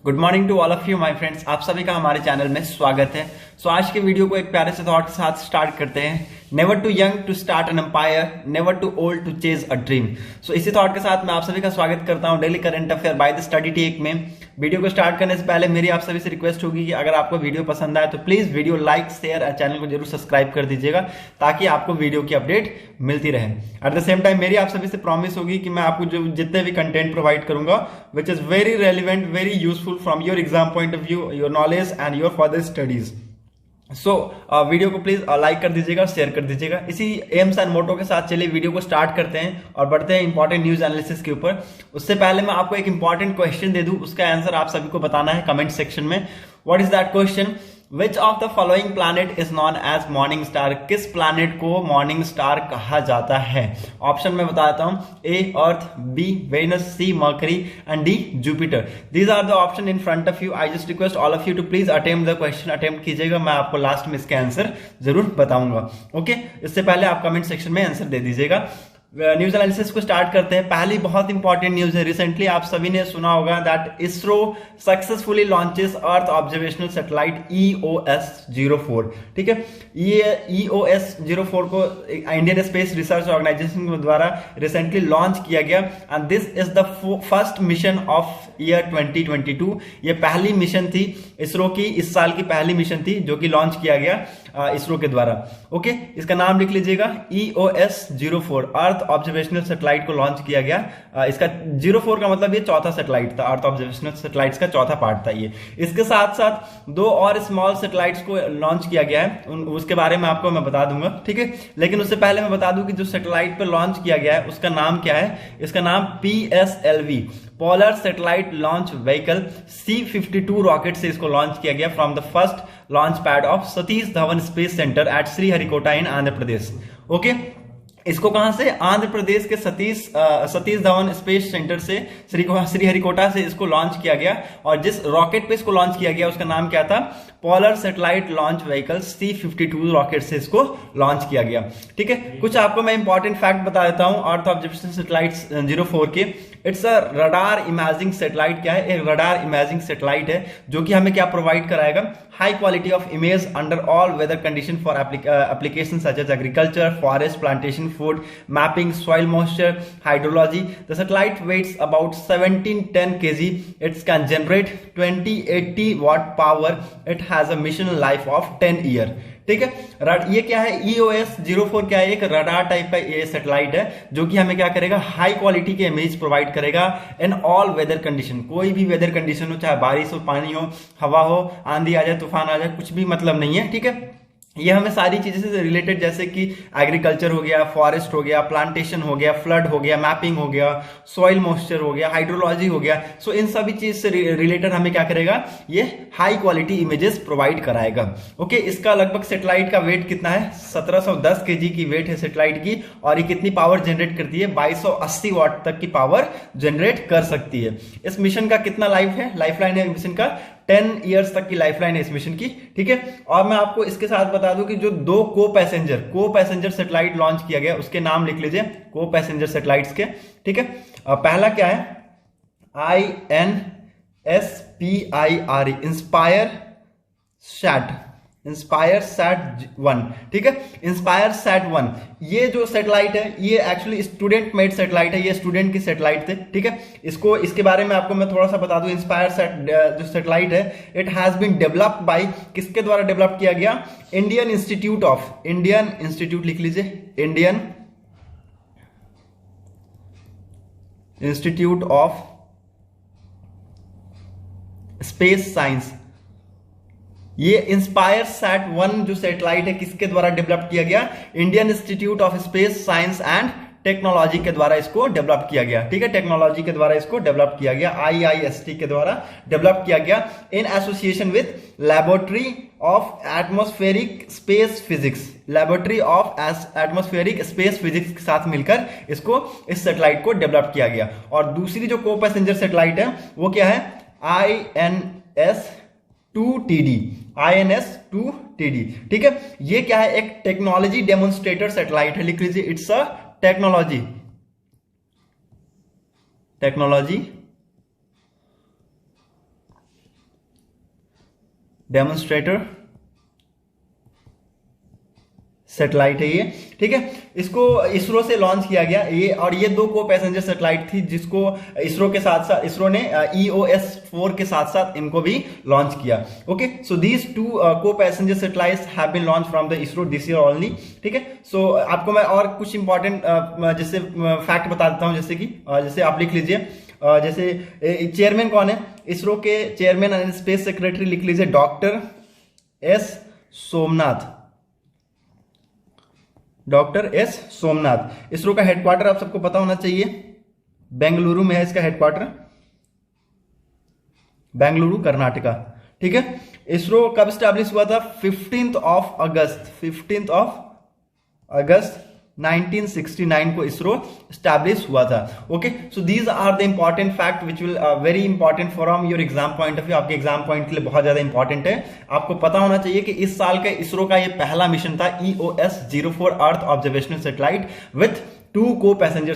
Good morning to all of you my friends. आप सभी का हमारे चैनल में स्वागत है। आज के वीडियो को एक प्यारे से थॉट के साथ स्टार्ट करते हैं। Never too young to start an empire, never too old to chase a dream. इसी थॉट के साथ मैं आप सभी का स्वागत करता हूं daily current affair by the Study Tech में। वीडियो को स्टार्ट करने से पहले मेरी आप सभी से रिक्वेस्ट होगी कि अगर आपको वीडियो पसंद आए तो प्लीज वीडियो लाइक, शेयर और चैनल को जरूर सब्सक्राइब कर दीजिएगा ताकि आपको वीडियो की अपडेट मिलती रहे। एट द सेम टाइम मेरी आप सभी से प्रॉमिस होगी कि मैं आपको जो जितने भी कंटेंट प्रोवाइड करूंगा which is very relevant, very useful from your exam point of view, your knowledge and your further studies. Video को प्लीज लाइक कर दीजिएगा, शेयर कर दीजिएगा। इसी एम्स एंड मोटो के साथ चलिए वीडियो को स्टार्ट करते हैं और बढ़ते हैं इंपॉर्टेंट न्यूज एनालिसिस के ऊपर। उससे पहले मैं आपको एक इंपॉर्टेंट क्वेश्चन दे दूं, उसका आंसर आप सभी को बताना है कमेंट सेक्शन में। What is that question? Which of the following planet is known as morning star? किस प्लैनेट को मॉर्निंग स्टार कहा जाता है? ऑप्शन में बताता हूं, A earth, B Venus, C Mercury and D Jupiter. These are the option in front of you. I just request all of you to please attempt the question. Attempt कीजिएगा, मैं आपको last में इसके answer जरूर बताऊंगा। Okay, इससे पहले आप कमेंट सेक्शन में आंसर दे दीजिएगा। न्यूज एनालिसिस को स्टार्ट करते हैं। पहली बहुत इंपॉर्टेंट न्यूज है। रिसेंटली आप सभी ने सुना होगा that ISRO successfully launches earth observational satellite EOS-04। ठीक है, ये EOS-04 को इंडियन स्पेस रिसर्च ऑर्गेनाइजेशन द्वारा रिसेंटली लॉन्च किया गया and this is the first mission of year 2022। ये पहली मिशन थी इसरो की, इस साल की पहली मिशन थी जो कि लॉन्च किया गया इसरो के द्वारा। ओके, इसका नाम लिख लीजिएगा EOS-04, अर्थ ऑब्जर्वेशनल सैटेलाइट को लॉन्च किया गया। इसका 04 का मतलब ये चौथा सैटेलाइट था, अर्थ ऑब्जर्वेशनल सैटेलाइट्स का चौथा पार्ट था ये। इसके साथ साथ दो और स्मॉल सैटेलाइट्स को लॉन्च किया गया है, उसके बारे में आपको मैं बता दूंगा। ठीक है, लेकिन उससे पहले मैं बता दूं कि जो सैटेलाइट पे लॉन्च किया गया है उसका नाम क्या है। इसका नाम PSLV, polar satellite launch vehicle C-52 rocket से इसको लॉन्च किया गया from the first launch pad of Satish Dhawan space centre at Sriharikota in Andhra Pradesh. Okay, इसको कहां से? आंध्र प्रदेश के सतीश धवन स्पेस सेंटर से श्रीहरिकोटा से इसको लॉन्च किया गया। और जिस रॉकेट पे इसको लॉन्च किया गया उसका नाम क्या था? Polar satellite launch vehicle C-52 rocket से इसको लॉन्च किया गया। ठीक है, कुछ आपको मैं इंपॉर्टेंट फैक्ट बता देता हूं अर्थ ऑब्जर्वेशन सैटेलाइट 04 के। It's a radar imaging satellite. क्या है? एक रडार इमेजिंग सैटेलाइट है जो कि हमें क्या प्रोवाइड कराएगा? High quality of image under all weather condition for application such as agriculture, forest, plantation, food mapping, soil moisture, hydrology. The satellite weighs about 1710 kg. It can generate 2080 watt power. It has a mission life of 10 year. ठीक है, ये क्या है? EOS-04 क्या है? एक radar type का ये सैटेलाइट है जो कि हमें क्या करेगा? हाई क्वालिटी के इमेज प्रोवाइड करेगा इन ऑल वेदर कंडीशन। कोई भी वेदर कंडीशन हो, चाहे बारिश हो, पानी हो, हवा हो, आंधी आ जाए, तूफान आ जाए, कुछ भी मतलब नहीं है। ठीक है, ये हमें सारी चीजें से रिलेटेड, जैसे कि एग्रीकल्चर हो गया, फॉरेस्ट हो गया, प्लांटेशन हो गया, फ्लड हो गया, मैपिंग हो गया, सॉइल मॉइस्चर हो गया, हाइड्रोलॉजी हो गया। इन सभी चीज से रिलेटेड हमें क्या करेगा? ये हाई क्वालिटी इमेजेस प्रोवाइड कराएगा। ओके, इसका लगभग सैटेलाइट का वेट कितना है? 1710 kg की वेट है सैटेलाइट की। और ये कितनी पावर जनरेट करती है? 2280 वाट तक की पावर जनरेट कर सकती है। इस मिशन का कितना लाइफ है? लाइफलाइन है मिशन का 10 इयर्स तक की लाइफलाइन है इस मिशन की। ठीक है, और मैं आपको इसके साथ बता दूं कि जो दो को पैसेंजर सैटेलाइट लॉन्च किया गया उसके नाम लिख लीजिए, को पैसेंजर सैटेलाइट्स के। ठीक है, पहला क्या है? Inspire sat 1। ठीक है, इंस्पायर सैट 1 ये जो सैटेलाइट है ये एक्चुअली स्टूडेंट मेड सैटेलाइट है। ये स्टूडेंट की सैटेलाइट थे। ठीक है, इसके बारे में आपको मैं थोड़ा सा बता दूं। इंस्पायर सैट जो सैटेलाइट है, it has been developed by, किसके द्वारा डेवलप किया गया? इंडियन इंस्टीट्यूट लिख लीजिए, Indian institute of space science. ये इंस्पायर सैट 1 जो सैटेलाइट है किसके द्वारा डेवलप किया गया? Indian institute of space science and technology के द्वारा इसको डेवलप किया गया। ठीक है, टेक्नोलॉजी के द्वारा इसको डेवलप किया गया, IIST के द्वारा डेवलप किया गया in association with laboratory of atmospheric space physics. Laboratory of atmospheric space physics के साथ मिलकर इसको, इस सैटेलाइट को डेवलप किया गया। और दूसरी जो को पैसेंजर सैटेलाइट है वो क्या है? INS-2TD। ठीक है, ये क्या है? एक टेक्नोलॉजी डेमोन्स्ट्रेटर सैटेलाइट है। लिख लीजिए, it's a technology demonstrator satellite है ये, ठीक है। इसको इसरो से लॉन्च किया गया ये, और ये 2 को पैसेंजर सैटेलाइट थी जिसको इसरो के साथ साथ इसरो ने EOS-4 के साथ साथ इनको भी लॉन्च किया। ओके, सो दीज 2 को passenger satellites have been launch from the ISRO this year only, ठीक है। सो आपको मैं और कुछ इंपॉर्टेंट जैसे फैक्ट बता देता हूं, जैसे आप लिख लीजिए, जैसे चेयरमैन कौन है इसरो के, चेयरमैन एंड स्पेस सेक्रेटरी लिख लीजिए डॉक्टर एस सोमनाथ। इसरो का हेडक्वार्टर आप सबको पता होना चाहिए, बेंगलुरु में है इसका हेडक्वार्टर, बेंगलुरु कर्नाटका, ठीक है। इसरो कब स्टैब्लिश हुआ था? 15th ऑफ अगस्त 1969 को इसरो स्टैब्लिश हुआ था। Okay, so these are the important fact which will very important from your exam point of view. आपके एग्जाम पॉइंट के लिए बहुत ज्यादा इंपॉर्टेंट है। आपको पता होना चाहिए कि इस साल का इसरो का ये पहला मिशन था, EOS-04 earth observational satellite with 2 को पैसेंजर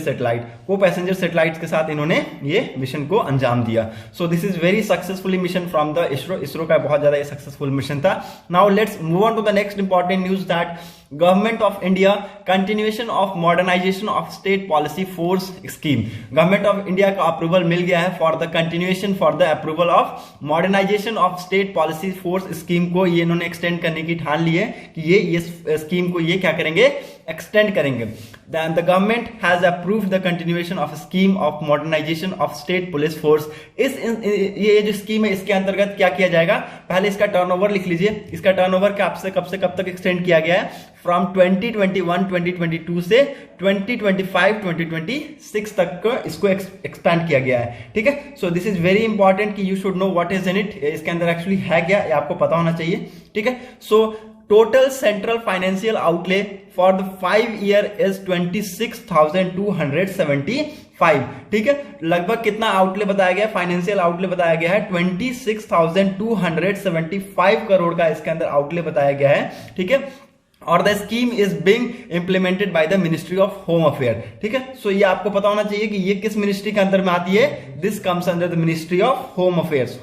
सैटेलाइट्स के साथ इन्होंने ये मिशन को अंजाम दिया। So this is very successfully mission from the ISRO का बहुत ज्यादा सक्सेसफुल मिशन था। Now let's move on to the next important news that government of India continuation of modernisation of state policy force scheme. Government of India का approval मिल गया है for the continuation for the approval of modernisation of state policy force scheme को ये इन्होंने extend करने की ठान ली है कि ये स्कीम को ये क्या करेंगे, एक्सटेंड करेंगे। Then the government has approved the continuation of a scheme of modernization of state police force। ये जो स्कीम है इसके अंतर्गत क्या किया जाएगा, पहले इसका टर्नओवर लिख लीजिए। इसका टर्नओवर कब से कब तक एक्सटेंड किया गया है? फ्रॉम 2021-2022 से 2025-2026 तक को इसको एक्सपेंड किया गया है, ठीक है। So this is very important कि you should know what is in it, इसके अंदर एक्चुअली है क्या, ये आपको पता होना चाहिए, ठीक है। So total central financial outlay for the 5 year is 26,275, ठीक है। लगभग कितना आउटले बताया गया, फाइनेंशियल आउटले बताया गया है 26,275 करोड़ का इसके अंदर आउटले बताया गया है, ठीक है। और the scheme is being implemented by the ministry of home affair, ठीक है। सो ये आपको पता होना चाहिए कि ये किस मिनिस्ट्री के अंदर में आती है, this comes under the ministry of home affairs,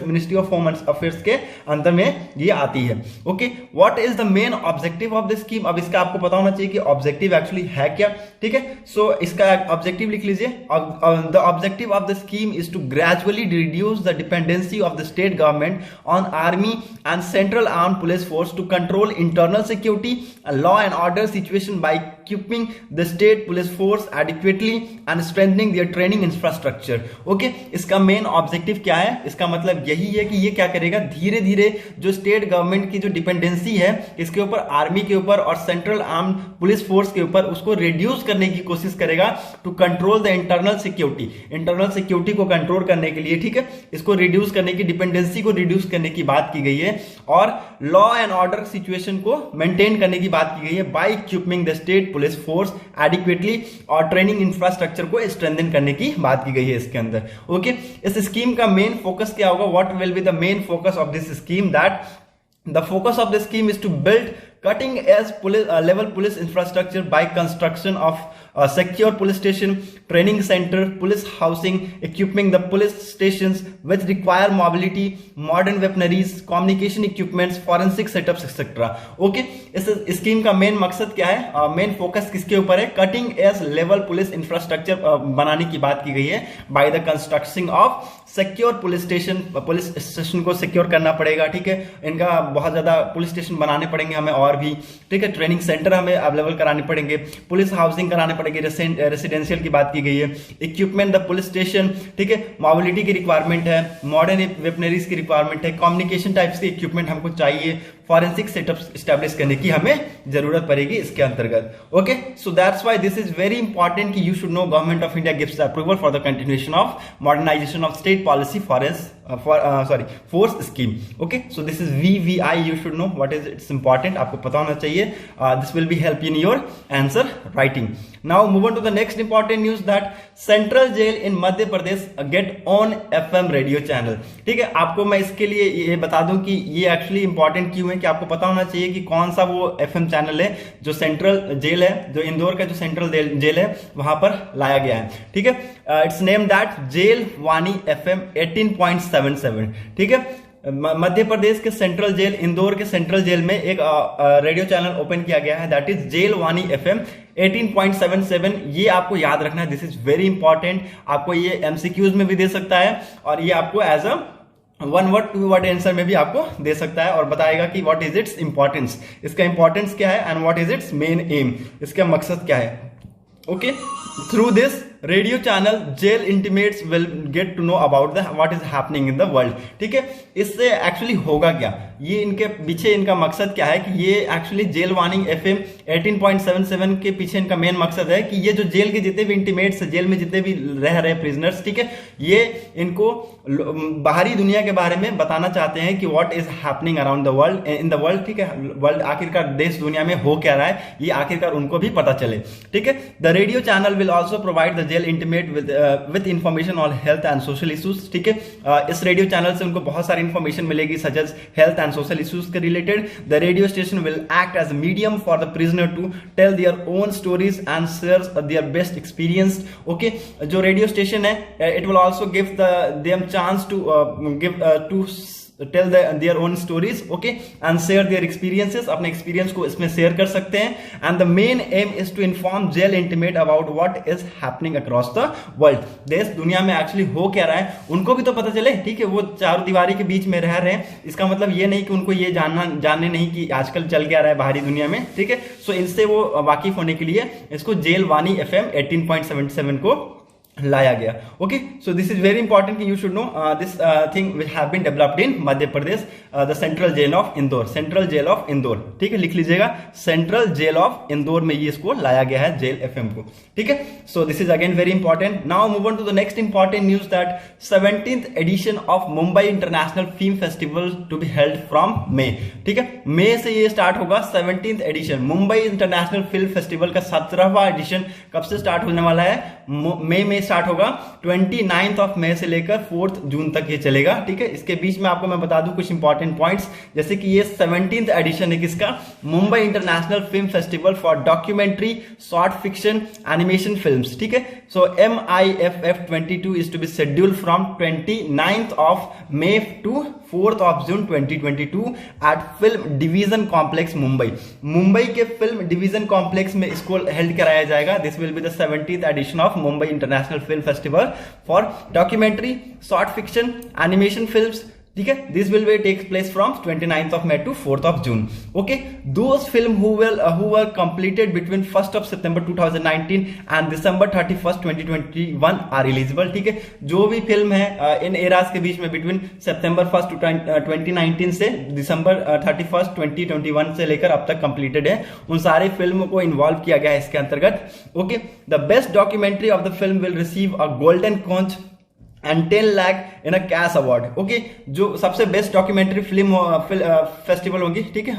ministry of home affairs के अंदर में ये आती है। Okay, what is the main objective of the scheme? अब इसका आपको पता होना चाहिए कि ऑब्जेक्टिव एक्चुअली है क्या, ठीक है। सो इसका ऑब्जेक्टिव लिख लीजिए, the objective of the scheme is to gradually reduce the dependency of the state government on army and central armed police force to control internal security, a law and order situation by equipping the state police force adequately and strengthening their training infrastructure। Okay, इसका main objective क्या है? इसका मतलब यही है कि ये क्या करेगा, धीरे धीरे जो स्टेट गवर्नमेंट की जो डिपेंडेंसी है इसके ऊपर, आर्मी के ऊपर और सेंट्रल आर्म पुलिस फोर्स के ऊपर, उसको रिड्यूस करने की कोशिश करेगा to control the internal security को कंट्रोल करने के लिए, ठीक है। इसको रिड्यूस करने की, डिपेंडेंसी को रिड्यूस करने की बात की गई है, और लॉ एंड ऑर्डर सिचुएशन को मेंटेन करने की बात की गई है by equipping the state police force adequately, और ट्रेनिंग इंफ्रास्ट्रक्चर को स्ट्रेंथन करने की बात की गई है इसके अंदर। ओके, इस स्कीम का मेन फोकस क्या होगा, what will be the main focus of this scheme? That the focus of the scheme is to build cutting edge level police infrastructure by construction of secure police station, training center, police housing, equipping the police stations which require mobility, modern weaponries, communication equipments, forensic setups etc। Okay, इस scheme का main मकसद क्या है, main focus किसके ऊपर है? Cutting edge level police infrastructure बनाने की बात की गई है by the construction of secure police station को सिक्योर करना पड़ेगा, ठीक है। इनका बहुत ज्यादा पुलिस स्टेशन बनाने पड़ेंगे हमें और भी, ठीक है। ट्रेनिंग सेंटर हमें अवेलेबल कराने पड़ेंगे, पुलिस हाउसिंग कराने पड़ेंगे, रेसिडेंशियल की बात की गई है, इक्विपमेंट द पुलिस स्टेशन, ठीक है। मोबिलिटी की रिक्वायरमेंट है, मॉडर्न वेपनरीज की रिक्वायरमेंट है, कम्युनिकेशन टाइप्स के इक्विपमेंट हमको चाहिए, फॉरेंसिक सेटअप स्टैब्लिश करने की हमें जरूरत पड़ेगी इसके अंतर्गत। Okay, so that's why this is very important कि you should know government of India gives the approval for the continuation of modernisation of state policy force scheme. Okay, so this is VVI, you should know what is it's important, आपको पता होना चाहिए। This will be help in your answer writing. Now move on to the next important news that central jail in Madhya Pradesh get on FM radio channel, ठीक है। आपको मैं इसके लिए ये बता दूं कि ये एक्चुअली इंपॉर्टेंट क्यों है, कि आपको पता होना चाहिए कि कौन सा वो FM चैनल है जो सेंट्रल जेल है, जो इंदौर का जो सेंट्रल जेल है वहां पर लाया गया है, ठीक है। Its name that jail Vani FM 18.77, ठीक है। मध्य प्रदेश के सेंट्रल जेल, इंदौर के सेंट्रल जेल में एक रेडियो चैनल ओपन किया गया है, that is jail Vani FM 18.77। ये आपको याद रखना है, दिस इज वेरी इंपॉर्टेंट। आपको ये MCQs में भी दे सकता है और ये आपको as a 1 word 2 word answer में भी आपको दे सकता है और बताएगा कि व्हाट इज इट्स इंपॉर्टेंस, इसका इंपॉर्टेंस क्या है and what is its main aim, इसका मकसद क्या है। Okay, through this radio channel jail intimates will get to know about the what is happening in the world. ठीक है, इससे एक्चुअली होगा क्या, ये इनके पीछे इनका मकसद क्या है कि ये एक्चुअली जेल वार्निंग FM 18.77 के पीछे इनका मेन मकसद है कि ये जो जेल के जितने भी इंटीमेट्स, जेल में जितने भी रह रहे प्रिजनर्स, ठीक है, ये इनको बाहरी दुनिया के बारे में बताना चाहते हैं कि what is happening around the world, in the world. ठीक है, वर्ल्ड आखिरकार देश दुनिया में हो क्या रहा है, ये आखिरकार उनको भी पता चले। ठीक है, the radio channel will also provide the jail intimate with information on health and social issues. ठीक है, इस रेडियो चैनल से उनको बहुत सारी इंफॉर्मेशन मिलेगी such as health and social issues के रिलेटेड। The radio station will act as medium for the prisoner to tell their own stories and share their best experience. Okay, जो रेडियो स्टेशन है, it will also give them chance to to tell their own stories, okay, and share their experiences, अपने experience को इसमें share कर सकते हैं। And the main aim is to inform jail intimate about what is happening across the world. देश दुनिया में actually हो क्या रहा है उनको भी तो पता चले। ठीक है, वो चारों दीवारी के बीच में रह रहे हैं, इसका मतलब ये नहीं कि उनको ये जानने नहीं कि आजकल चल क्या रहा है बाहरी दुनिया में। ठीक है, सो इनसे वो वाकिफ होने के लिए इसको जेल वाणी FM 18.77 को लाया गया। Okay, so this is very important कि you should know this thing which have been developed in Madhya Pradesh, the central jail of Indore, central jail of Indore. ठीक है, लिख लीजिएगा, सेंट्रल जेल ऑफ इंदौर में ये इसको लाया गया है, जेल FM को। ठीक है, so this is again very important. Now move on to the next important news that 17th edition of Mumbai international film festival to be held from May. ठीक है, मई से ये स्टार्ट होगा 17th edition Mumbai international film festival का 17वां addition. कब से स्टार्ट होने वाला है? मई में स्टार्ट होगा, 29th ऑफ मई से लेकर 4th जून तक ये चलेगा। ठीक है, इसके बीच में आपको मैं बता दूं कुछ इंपॉर्टेंट पॉइंट्स, जैसे कि ये 17th एडिशन है किसका? Mumbai international film festival for documentary, short fiction, animation films. ठीक है, so MIFF 22 is to be scheduled from 29th of May to 4th of June 2022 at film division complex Mumbai. Mumbai के film division complex में इसको held कराया जाएगा। This will be the 17th edition of Mumbai international film festival for documentary, short fiction, animation films. ठीक है, this will be takes place from 29th of May to 4th of June. Okay, those film who were completed between 1st of September 2019 and December 31st 2021 are eligible. ठीक है, जो भी film है इन eras के बीच में between September 1st 2019 से December 31st 2021 से लेकर अब तक कंप्लीटेड है, उन सारे फिल्म को इन्वॉल्व किया गया है इसके अंतर्गत। Okay, the best documentary of the film will receive a golden conch and 10 lakh in a cash award. Okay, जो सबसे बेस्ट डॉक्यूमेंट्री फिल्म फेस्टिवल होगी, ठीक है,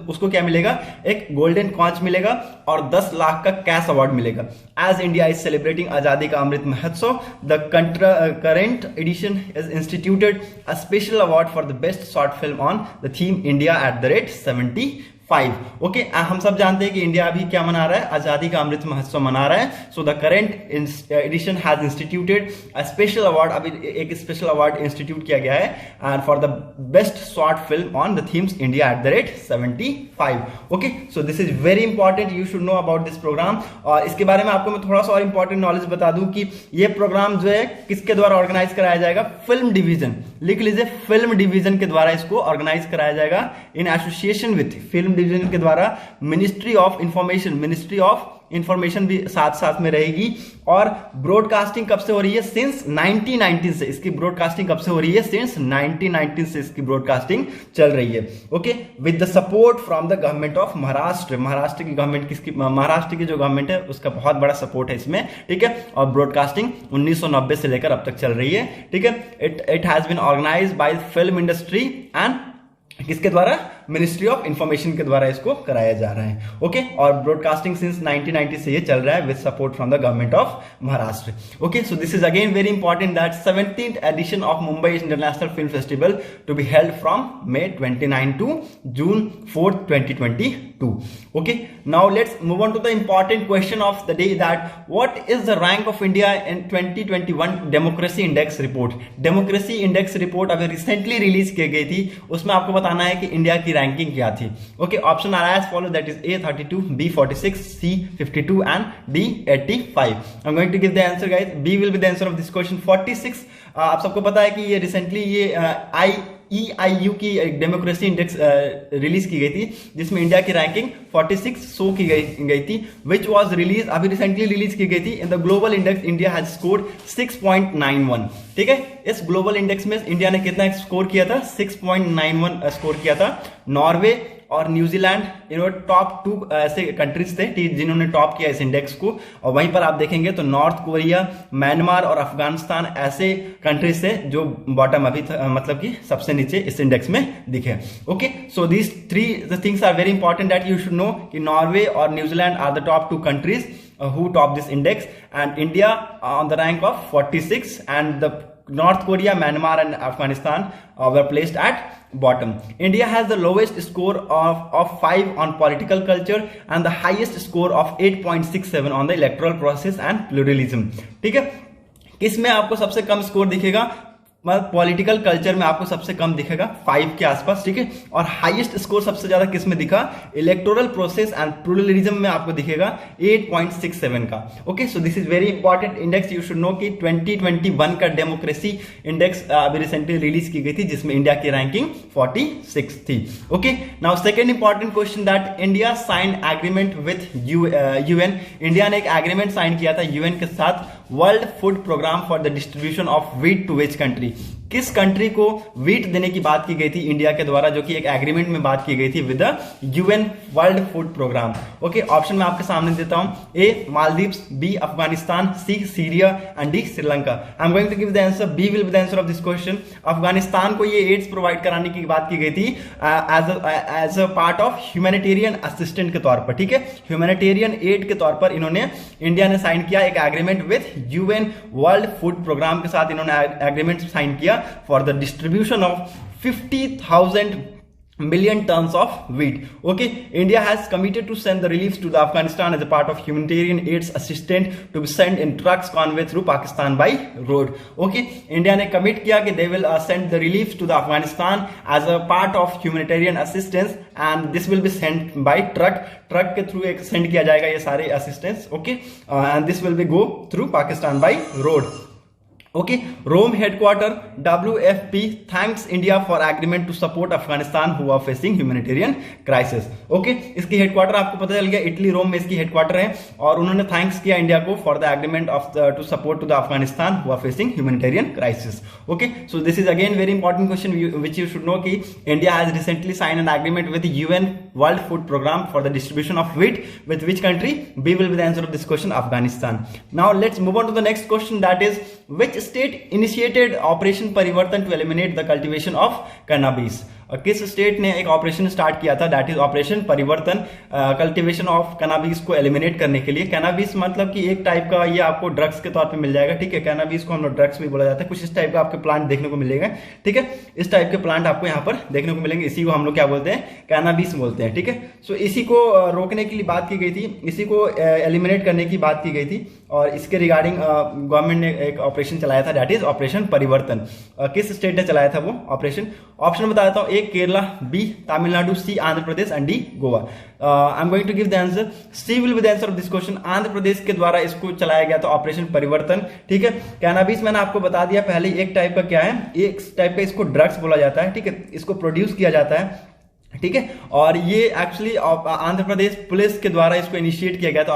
उसको क्या मिलेगा? एक गोल्डन कॉन्च मिलेगा और 10 लाख का कैश अवार्ड मिलेगा। As India is celebrating Azadi Ka Amrit Mahotsav, the current edition is instituted a special award for the best short film on the theme India at the rate 75। Okay, हम सब जानते हैं कि इंडिया अभी क्या मना रहा है? आजादी का अमृत महोत्सव मना रहा है। So the current edition has instituted a special award, अभी एक स्पेशल अवार्ड इंस्टीट्यूट किया गया है and for the best short film on the themes India at the rate 75। Okay, so this is very important, you should know about this programme. और इसके बारे में आपको मैं थोड़ा सा और इंपॉर्टेंट नॉलेज बता दूं कि ये प्रोग्राम जो है किसके द्वारा ऑर्गेनाइज कराया जाएगा? फिल्म डिवीजन, लिख लीजिए, फिल्म डिवीजन के द्वारा इसको ऑर्गेनाइज कराया जाएगा in association with film division के द्वारा। मिनिस्ट्री ऑफ इंफॉर्मेशन भी साथ साथ में रहेगी। और ब्रॉडकास्टिंग कब से हो रही है? सिंस 1919 से इसकी ब्रॉडकास्टिंग कब से हो रही है? सिंस 1919 से इसकी ब्रॉडकास्टिंग चल रही है। Okay, with the support from the government of Maharashtra. Maharashtra की गवर्नमेंट किसकी? महाराष्ट्र की जो गवर्नमेंट है उसका बहुत बड़ा सपोर्ट है इसमें। ठीक है, और ब्रॉडकास्टिंग 1990 से लेकर अब तक चल रही है। ठीक है, it has been organised by film industry and किसके द्वारा? मिनिस्ट्री ऑफ इंफॉर्मेशन के द्वारा इसको कराया जा रहा है। ओके, और ब्रॉडकास्टिंग सिंस 1990 से ये चल रहा है with support from the government of Maharashtra. Okay, so this is again very important that 17th edition of Mumbai international film festival to be held from May 29 to June 4th 2022. Okay, now let's move on to the important question of the day, that what is the rank of India in 2021 democracy index report? democracy index report अभी recently release की गई थी, उसमें आपको बताना है कि India की रैंकिंग क्या थी। ओके, ऑप्शन आ रहा है as follow, that is A 32, B 46, C 52 and D 85. I'm going to give the answer guys. B will be the answer of this question, 46। आप सबको पता है कि ये रिसेंटली ये EIU की डेमोक्रेसी इंडेक्स रिलीज की गई थी, जिसमें इंडिया की रैंकिंग 46 शो की गई थी, विच वाज रिलीज अभी रिसेंटली रिलीज की गई थी। In the global index India has scored 6.91। ठीक है, इस ग्लोबल इंडेक्स में इंडिया ने कितना स्कोर किया था? 6.91 स्कोर किया था। नॉर्वे और न्यूजीलैंड टॉप 2 ऐसे कंट्रीज थे जिन्होंने टॉप किया इस इंडेक्स को, और वहीं पर आप देखेंगे तो नॉर्थ कोरिया, म्यांमार और अफगानिस्तान ऐसे कंट्रीज थे जो बॉटम अभी मतलब कि सबसे नीचे इस इंडेक्स में दिखे। Okay, so these 3 things are very important that you should know कि नॉर्वे और New Zealand are the top 2 countries who top this index, and India on the rank of 46, and the North Korea, Myanmar and Afghanistan were placed at bottom. India has the lowest score of 5 on political culture and the highest score of 8.67 on the electoral process and pluralism. ठीक है, किसमें आपको सबसे कम score दिखेगा? Political culture में आपको सबसे कम दिखेगा 5 के आसपास। ठीक है, और हाईएस्ट स्कोर सबसे ज्यादा किस में दिखा? इलेक्टोरल प्रोसेस एंड प्लूरलिज्म में आपको दिखेगा 8.67 का। Okay, so this is very important index, you should know कि 2021 का डेमोक्रेसी इंडेक्स अभी रिसेंटली रिलीज की गई थी, जिसमें इंडिया की रैंकिंग 46 थी। Okay, now second important question, that India sign agreement with UN. India ने एक एग्रीमेंट साइन किया था यूएन के साथ, world food programme for the distribution of wheat to which country. किस कंट्री को व्हीट देने की बात की गई थी इंडिया के द्वारा, जो कि एक एग्रीमेंट में बात की गई थी with the UN world food programme. Okay, option मैं आपके सामने देता हूं, A Maldives, B Afghanistan, C Syria and D Sri Lanka. I am going to give the answer, B will be the answer of this question. Afghanistan को ये एड्स प्रोवाइड कराने की बात की गई थी as a part of humanitarian assistant के तौर पर। ठीक है, ह्यूमैनिटेरियन एड के तौर पर इन्होंने, इंडिया ने साइन किया एक agreement with UN world food programme के साथ, इन्होंने एग्रीमेंट साइन किया for the distribution of 50,000 million tons of wheat. Okay, India has committed to send the reliefs to the Afghanistan as a part of humanitarian aids assistance to be sent in trucks convey through Pakistan by road. Okay, India ने commit किया कि they will send the reliefs to the Afghanistan as a part of humanitarian assistance, and this will be sent by truck के through एक send किया जाएगा ये सारे assistance. Okay, and this will be go through Pakistan by road. Okay, Rome headquarter WFP thanks India for agreement to support Afghanistan who are facing humanitarian crisis. Okay, इसकी headquarter आपको पता चल गया, इटली रोम में इसकी हेडक्वार्टर है, और उन्होंने थैंक्स किया इंडिया को for the agreement of to support to the Afghanistan who are facing humanitarian crisis. Okay, so this is again very important question which you should know कि India has recently sign an agreement with UN world food programme for the distribution of wheat with which country? B will be the answer of this question, Afghanistan. Now let's move on to the next question, that is which state initiated operation परिवर्तन to eliminate the cultivation of cannabis? और किस state ने एक operation start किया था, that is operation परिवर्तन, cultivation of cannabis को eliminate करने के लिए। कैनाबिस मतलब कि एक टाइप का ये आपको ड्रग्स के तौर पे मिल जाएगा। ठीक है, कैनाबिस को हम लोग ड्रग्स भी बोला जाता है, कुछ इस टाइप का आपके प्लांट देखने को मिलेगा। ठीक है, इस टाइप के प्लांट आपको यहाँ पर देखने को मिलेंगे, इसी को हम लोग क्या बोलते हैं? कैनाबिस बोलते हैं। ठीक है, सो इसी को रोकने के लिए बात की गई थी, इसी को एलिमिनेट करने की बात की गई थी, और इसके रिगार्डिंग गवर्नमेंट ने एक ऑपरेशन चलाया था, दैट इज ऑपरेशन परिवर्तन। किस स्टेट ने चलाया था वो ऑपरेशन? ऑप्शन बता देता हूं, A Kerala, B Tamil Nadu, C Andhra Pradesh and D Goa. I am going to give the answer, C will be the answer of this question. Andhra Pradesh के द्वारा इसको चलाया गया था ऑपरेशन परिवर्तन। ठीक है, कैनाबिस मैंने आपको बता दिया पहले, एक टाइप का क्या है, एक टाइप का इसको ड्रग्स बोला जाता है। ठीक है, इसको प्रोड्यूस किया जाता है। ठीक है, और ये एक्चुअली आंध्र प्रदेश पुलिस के द्वारा इसको इनिशिएट किया गया था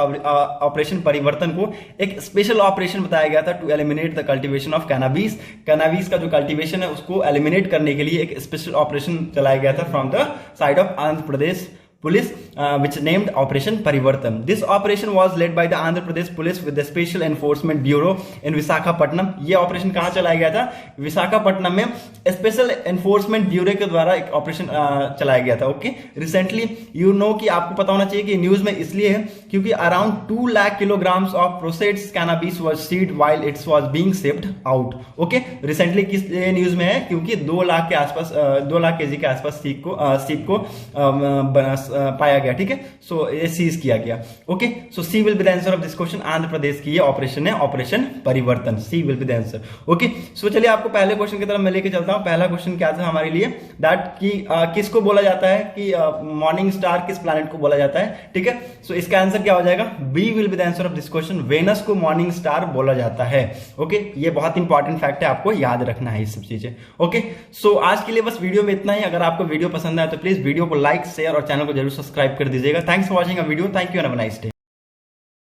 ऑपरेशन परिवर्तन को, एक स्पेशल ऑपरेशन बताया गया था to eliminate the cultivation of cannabis. Cannabis का जो कल्टीवेशन है उसको एलिमिनेट करने के लिए एक स्पेशल ऑपरेशन चलाया गया था from the side of Andhra Pradesh police. which named Operation Parivartan. This operation was led by the Andhra Pradesh Police with the Special Enforcement Bureau in Visakhapatnam. ये ऑपरेशन कहाँ चलाया गया था? विशाखापट्टनम में स्पेशल एनफोर्समेंट ब्यूरो के द्वारा एक ऑपरेशन चलाया गया था। ओके, रिसेंटली यू नो कि आपको पता होना चाहिए कि न्यूज में इसलिए है क्योंकि around 2 lakh kilograms of processed cannabis was seized while its was being shipped out. Okay, recently किस न्यूज में है? क्योंकि 2 लाख के आसपास 2 लाख केजी के आसपास सीप को पाया गया। ठीक है, सो ये सीज किया गया। Okay, so C will be the answer of this question. Andhra Pradesh की ये ऑपरेशन है, operation Parivartan. C will be the answer. Okay, so चलिए आपको पहले क्वेश्चन की तरफ मैं लेके चलता हूं। पहला क्वेश्चन क्या था हमारे लिए? दैट कि किसको बोला जाता है कि मॉर्निंग स्टार किस प्लैनेट को बोला जाता है? ठीक है, सो इसका आंसर क्या हो जाएगा? B will be the answer of this question. Venus को मॉर्निंग स्टार बोला जाता है। ओके, ये बहुत इंपॉर्टेंट फैक्ट है, आपको याद रखना है ये सब चीजें। ओके, सो आज के लिए बस वीडियो में इतना ही। अगर आपको वीडियो पसंद आए तो प्लीज वीडियो को लाइक, शेयर और चैनल को जरूर सब्सक्राइब कर दीजिएगा। Thanks for watching a video. Thank you and have a nice day.